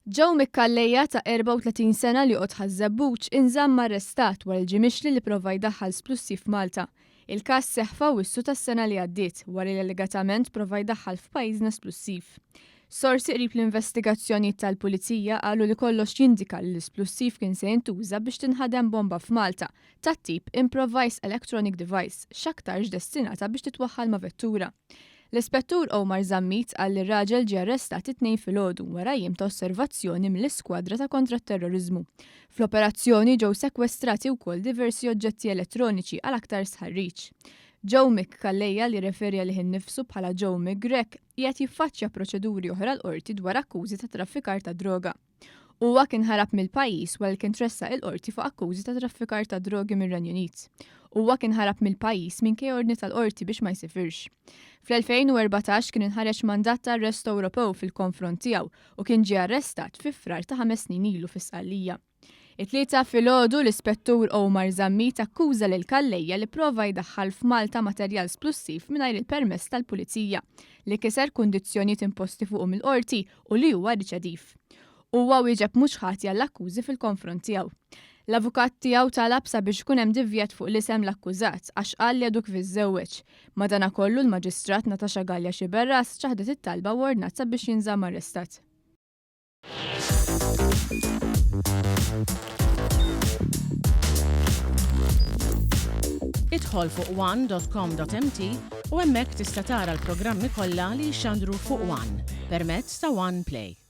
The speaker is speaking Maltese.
Joe McCallejja ta' 34 sena li qod ħażabbuċ inżamm arrestat wara l-ġimixli li pprova jdaħħal splussiv f'Malta. Il-każ seħħ f'Awwissu tas-sena li għaddiet wara li allegatament prova jdaħħal f'pajjiżna splussiv. Sorsi qrib l-investigazzjonijiet tal-Pulizija qalu li kollox jindika li l-isplussiv kien se jintuża biex tinħadem bomba f'Malta tat-tip Improvised Electronic Device x'aktarx destinata biex titwaħħal ma' vettura. L-Ispettur Omar Zammit qal li r-raġel ġie arrestat it-tnejn filgħodu wara jiem ta' osservazzjoni mill-iskwadra ta' kontra t-terrorizmu. Fl-operazzjoni ġew sekwestrati wkoll diversi oġġetti elettroniċi għal aktar sħarriġ. Joe McCallejja li referi għalih innifsu bħala Joe McGrek qiegħed jiffaċċja proċeduri oħra l-qorti dwar akkużi ta' traffikar ta' droga. Huwa kien ħarab mill-pajjiż wara kien tressaq il-qorti fuq akkużi ta' traffikar ta' drogi mir-Renju Unit. Huwa kien ħarab mill-pajjiż minkejja ordni tal-qorti biex ma jsifirx. Fl-2014 kien inħareġ mandat ta' arrest Ewropew fil-konfront tiegħu u kien ġie arrestat fi frar ta' 5 snin ilu fis-Sqallija. It-tlieta filgħodu l-Ispettur Omar Zammit akkuża lil Kallejja li prova jdaħħal f'Malta materjal splussiv mingħajr il-permess tal-Pulizija li kiser kundizzjonijiet imposti fuqhom mill-qorti u li huwa riċediv. Huwa wieġeb mhux ħati għall-akkużi fil-konfront tiegħu. L-avukat tiegħu talab sabiex ikun hemm divjat fuq l-isem l-akkużat għax qal li għaduk fiż-żewweġ. Madankollu l-Maġistrat Natasha Gallia Xiberras ċaħdet it-talba u ordnat sabiex jinżamm arrestat. Idħol fuq one.com.mt u hemmhekk tista' tara l-programmi kollha li jxandru fuq One permezz ta' One Play.